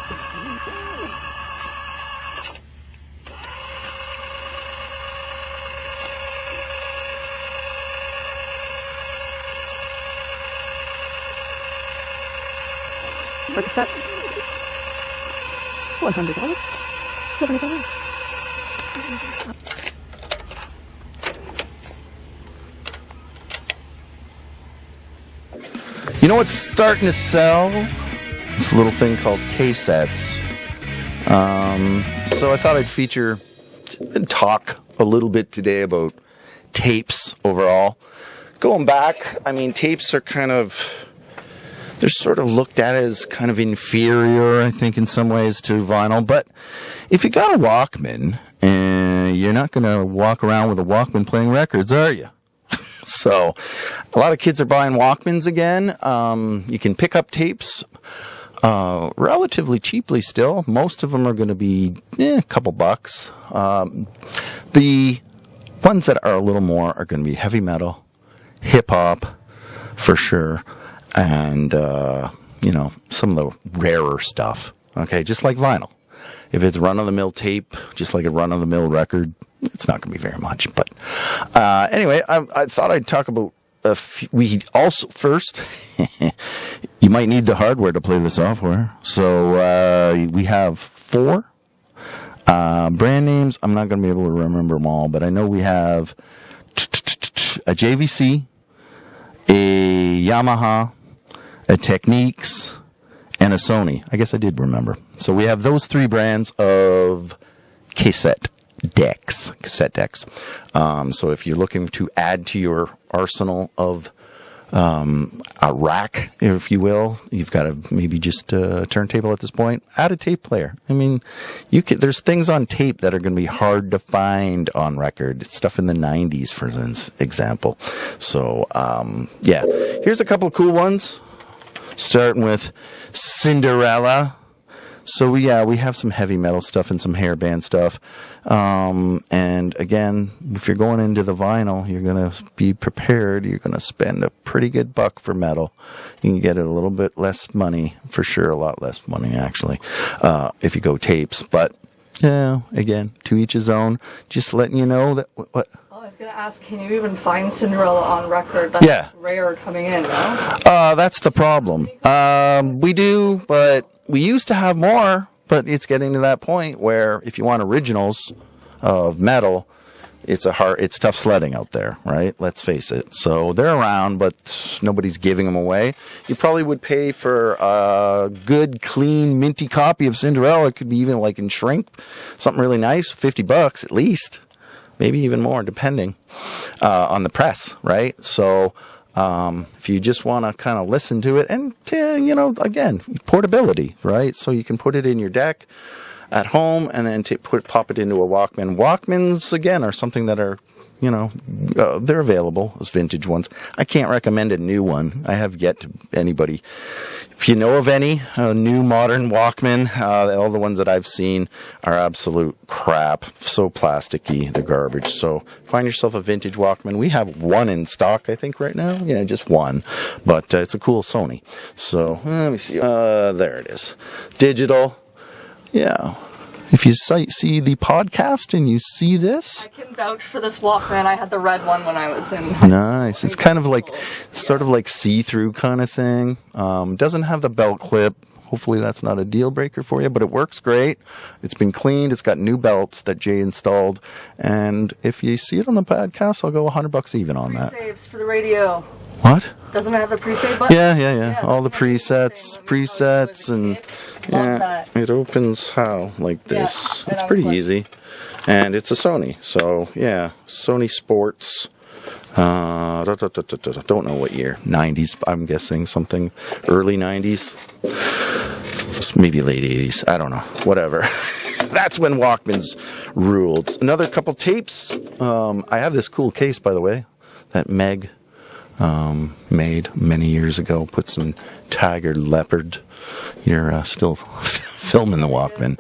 For cassettes, $100. $70. You know what's starting to sell? This little thing called Cassettes. So I thought I'd feature and talk a little bit today about tapes overall. Going back, I mean, tapes are they're sort of looked at as kind of inferior, I think, in some ways to vinyl. But if you got a Walkman, you're not going to walk around with a Walkman playing records, are you? So a lot of kids are buying Walkmans again. You can pick up tapes relatively cheaply still. Most of them are going to be a couple bucks. The ones that are a little more are going to be heavy metal, hip-hop, for sure. And, some of the rarer stuff. Okay, just like vinyl. If it's run-of-the-mill tape, just like a run-of-the-mill record, it's not going to be very much. But anyway, I thought I'd talk about we also, first, you might need the hardware to play the software. So we have 4 brand names. I'm not going to be able to remember them all, but I know we have a JVC, a Yamaha, a Technics, and a Sony. I guess I did remember. So we have those 3 brands of cassette decks. So if you're looking to add to your arsenal of a rack, if you will, you've got to maybe just a turntable at this point. Add a tape player. I mean, there's things on tape that are going to be hard to find on record. It's stuff in the 90s, for example. So, here's a couple of cool ones. Starting with Cinderella. So we have some heavy metal stuff and some hairband stuff. And again, if you're going into the vinyl, you're going to be prepared. You're going to spend a pretty good buck for metal. You can get it a little bit less money, for sure, a lot less money actually, if you go tapes. But again, to each his own. Just letting you know that what. I was going to ask, can you even find Cinderella on record? That's rare coming in, no? That's the problem. We do, but we used to have more, but it's getting to that point where if you want originals of metal, it's tough sledding out there, right? Let's face it. So they're around, but nobody's giving them away. You probably would pay for a good, clean, minty copy of Cinderella. It could be even like in shrink, something really nice, $50 at least. Maybe even more, depending on the press, right? So if you just want to kind of listen to it, and, again, portability, right? So you can put it in your deck at home and then pop it into a Walkman. Walkmans, again, are something that are, they're available as vintage ones. I can't recommend a new one. I have yet to anybody. If you know of any new modern Walkman, all the ones that I've seen are absolute crap. So plasticky, they're garbage. So find yourself a vintage Walkman. We have one in stock, I think, right now. Yeah, just one. But it's a cool Sony. So let me see. There it is. Digital. Yeah. If you see the podcast and you see this, I can vouch for this Walkman. I had the red one when I was in. Nice. It's kind of like, sort of like see-through kind of thing. Doesn't have the belt clip. Hopefully that's not a deal breaker for you, but it works great. It's been cleaned. It's got new belts that Jay installed. And if you see it on the podcast, I'll go $100 even on that. Saves for the radio. What? Doesn't it have the pre-save button? Yeah. All the presets, and it opens how? Like this. It's pretty easy. And it's a Sony. So, Sony Sports. Don't know what year. 90s, I'm guessing. Something early 90s. Maybe late 80s. I don't know. Whatever. That's when Walkmans ruled. Another couple tapes. I have this cool case, by the way, that Meg made many years ago. Put some tiger leopard. You're still filming the Walkman.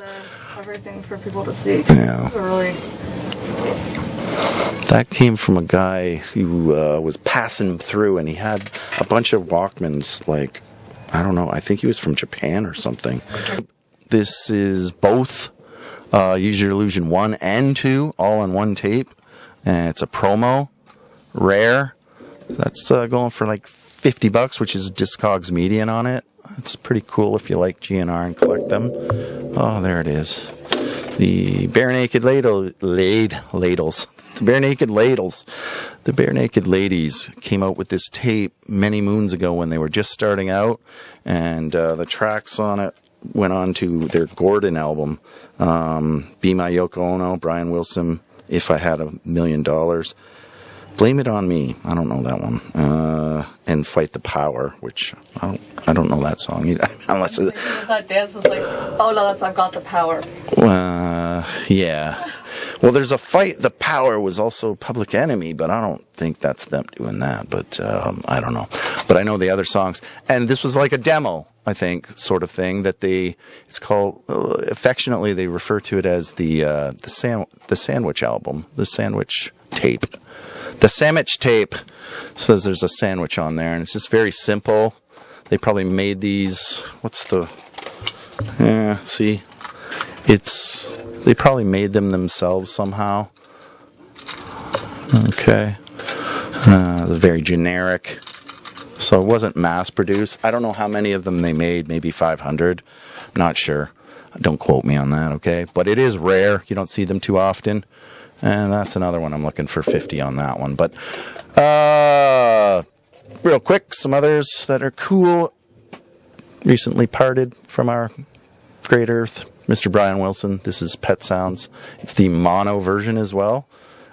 Everything for people to see. Yeah. That came from a guy who was passing through, and he had a bunch of Walkmans, like, I don't know, I think he was from Japan or something. This is both Use Your Illusion 1 and 2 all on one tape. And it's a promo, rare. That's going for like $50, which is Discogs median on it. It's pretty cool if you like GNR and collect them. Oh, there it is. The Bare Naked Ladles. The Bare Naked Ladles. The Bare Naked Ladies came out with this tape many moons ago when they were just starting out. And the tracks on it went on to their Gordon album. Be My Yoko Ono, Brian Wilson, If I Had $1 Million. Blame It On Me. I don't know that one. And Fight the Power, which I don't know that song either. Unless that dance was like, oh no, that's I've Got the Power. Yeah. Well, there's a Fight the Power was also Public Enemy, but I don't think that's them doing that. But I don't know. But I know the other songs. And this was like a demo, I think, sort of thing that it's called, affectionately they refer to it as the sandwich album, the sandwich tape. The sandwich tape says there's a sandwich on there, and it's just very simple. They probably made these. See, they probably made them themselves somehow. Okay, very generic. So it wasn't mass produced. I don't know how many of them they made. Maybe 500. Not sure. Don't quote me on that. Okay, but it is rare. You don't see them too often. And that's another one. I'm looking for 50 on that one. But real quick, some others that are cool. Recently parted from our great earth, Mr. Brian Wilson. This is Pet Sounds. It's the mono version as well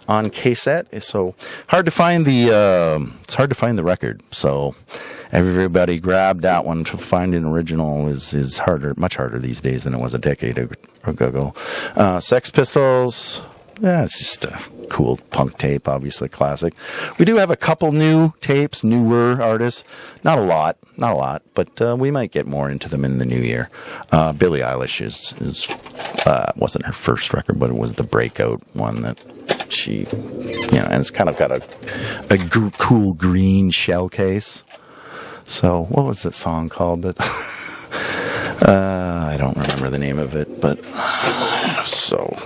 on Cassette. So hard to find it's hard to find the record. So everybody grabbed that one. To find an original is harder, much harder these days than it was a decade ago. Sex Pistols. Yeah, it's just a cool punk tape, obviously classic. We do have a couple new tapes, newer artists. Not a lot, but we might get more into them in the new year. Billie Eilish wasn't her first record, but it was the breakout one that she, and it's kind of got a cool green shell case. So, what was that song called? That I don't remember the name of it, but so.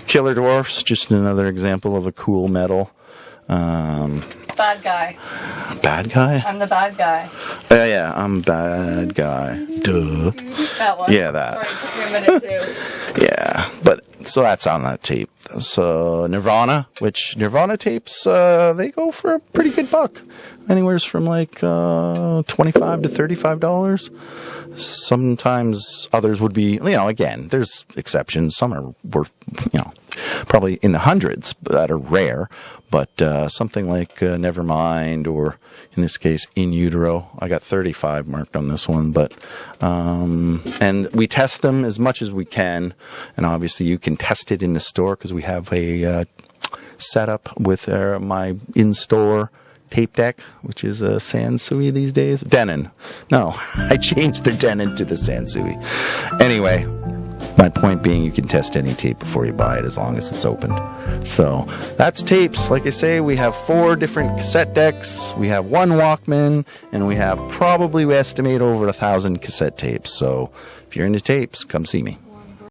Killer Dwarfs, just another example of a cool metal. Bad guy. Bad guy? I'm the bad guy. Yeah, I'm bad guy. Duh. That one. Yeah, that. Sorry, it took me a minute too. Yeah, but so that's on that tape. So Nirvana tapes, they go for a pretty good buck. Anywhere from like $25 to $35. Sometimes others would be, again, there's exceptions. Some are worth, probably in the hundreds that are rare. But something like Nevermind, or in this case, In Utero, I got 35 marked on this one. But and we test them as much as we can, and obviously you can test it in the store because we have a setup with my in-store tape deck, which is a Sansui these days. Denon. No, I changed the Denon to the Sansui. Anyway, my point being, you can test any tape before you buy it as long as it's opened. So that's tapes. Like I say, we have 4 different cassette decks. We have 1 Walkman, and we estimate over 1,000 cassette tapes. So if you're into tapes, come see me.